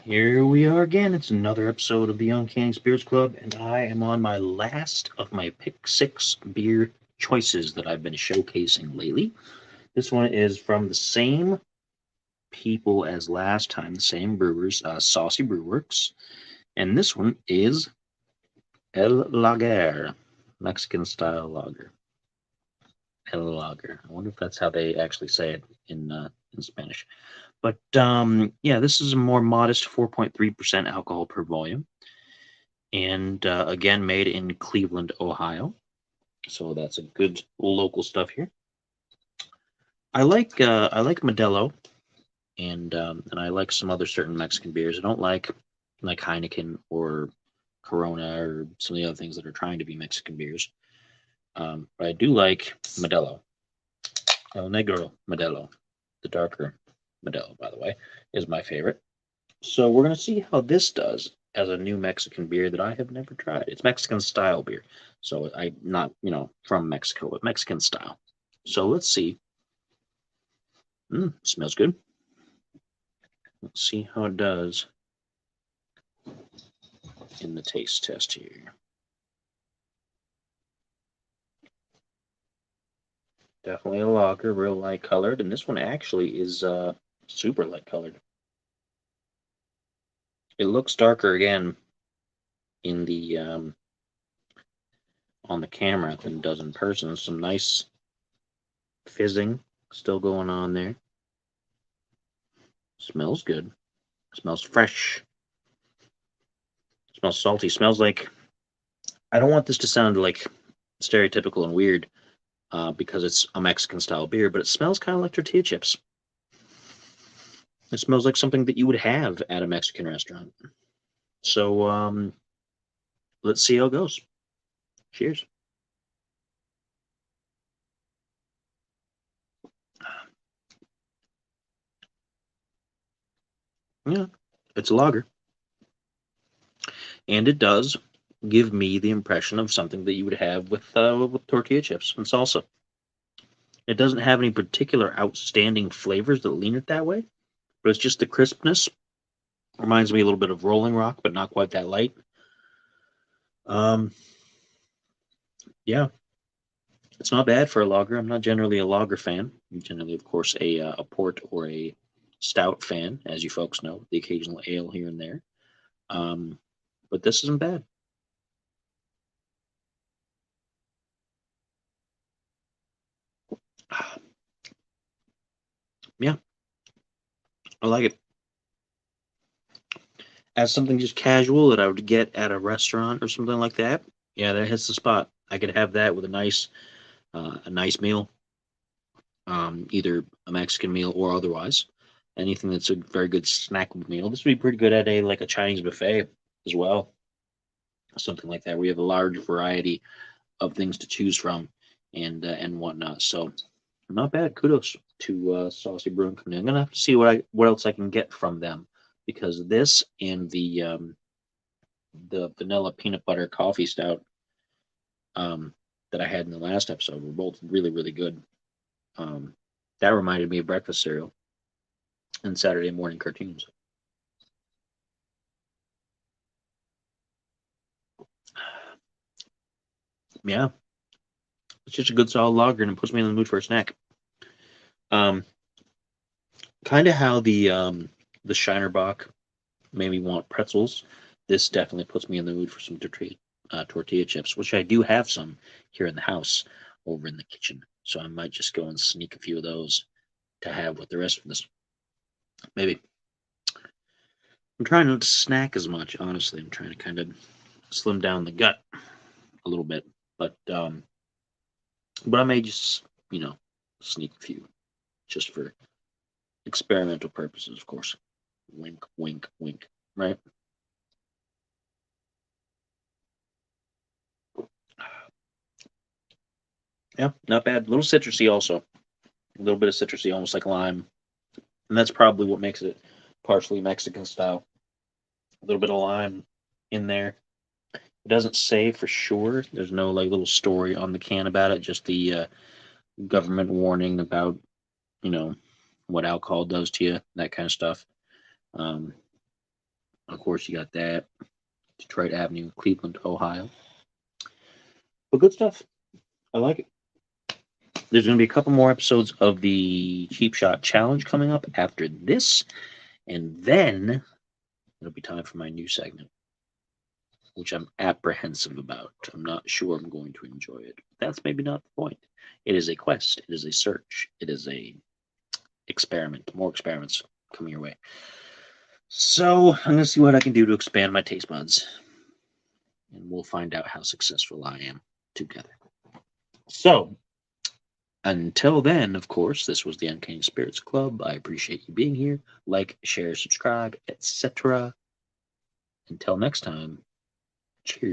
Here we are again. It's another episode of the Uncanny Spirits Club, and I am on my last of my pick six beer choices that I've been showcasing lately. This one is from the same people as last time, the same brewers, Saucy Brewworks, and this one is El Lager, Mexican style lager. El Lager. I wonder if that's how they actually say it in Spanish. But yeah, this is a more modest 4.3% alcohol per volume, and again made in Cleveland, Ohio. So that's a good local stuff here. I like Modelo, and I like some other certain Mexican beers. I don't like Heineken or Corona or some of the other things that are trying to be Mexican beers. But I do like Modelo. El Negro Modelo, the darker Modelo, by the way, is my favorite. So we're gonna see how this does as a new Mexican beer that I have never tried. It's Mexican style beer, so I not from Mexico, but Mexican style. So let's see. Smells good. Let's see how it does in the taste test here. Definitely a lager, real light colored, and this one actually is super light colored. It looks darker again in the on the camera than it does in person. Some nice fizzing still going on there. Smells good. Smells fresh. Smells salty. Smells like, I don't want this to sound like stereotypical and weird because it's a Mexican style beer, but it smells kind of like tortilla chips. It smells like something that you would have at a Mexican restaurant. So let's see how it goes. Cheers. Yeah, it's a lager. And it does give me the impression of something that you would have with tortilla chips and salsa. It doesn't have any particular outstanding flavors that lean it that way, but it's just the crispness. Reminds me a little bit of Rolling Rock, but not quite that light. Um, yeah, it's not bad for a lager. I'm not generally a lager fan. I'm generally, of course, a port or a stout fan, as you folks know, the occasional ale here and there. Um, but this isn't bad. Yeah, I like it. As something just casual that I would get at a restaurant or something like that. Yeah, that hits the spot. I could have that with a nice meal, either a Mexican meal or otherwise. Anything that's a very good snack meal. This would be pretty good at a Chinese buffet as well, something like that, where you have a large variety of things to choose from and whatnot. So not bad. Kudos to Saucy Brewing Company. I'm gonna have to see what else I can get from them because this and the vanilla peanut butter coffee stout um, that I had in the last episode were both really really good. Um, that reminded me of breakfast cereal and Saturday morning cartoons. Yeah, it's just a good solid lager and it puts me in the mood for a snack. Um, kind of how the Shinerbach made me want pretzels. This definitely puts me in the mood for some tortilla chips, which I do have some here in the house over in the kitchen. So I might just go and sneak a few of those to have with the rest of this. Maybe. I'm trying not to snack as much, honestly. I'm trying to kind of slim down the gut a little bit. But I may just, you know, sneak a few just for experimental purposes, of course. Wink, wink, wink. Right? Yeah, not bad. A little citrusy also. A little bit of citrusy, almost like lime. And that's probably what makes it partially Mexican style. A little bit of lime in there. It doesn't say for sure. There's no like little story on the can about it. Just the government warning about you know what alcohol does to you, that kind of stuff. Um, Of course, you got that. Detroit Avenue, Cleveland, Ohio. But good stuff. I like it. There's going to be a couple more episodes of the Cheap Shot Challenge coming up after this. And then it'll be time for my new segment, which I'm apprehensive about. I'm not sure I'm going to enjoy it. That's maybe not the point. It is a quest. It is a search. It is a experiment. More experiments coming your way. So I'm going to see what I can do to expand my taste buds. And we'll find out how successful I am together. So until then, of course, this was the Uncanny Spirits Club. I appreciate you being here. Like, share, subscribe, etc. Until next time, cheers.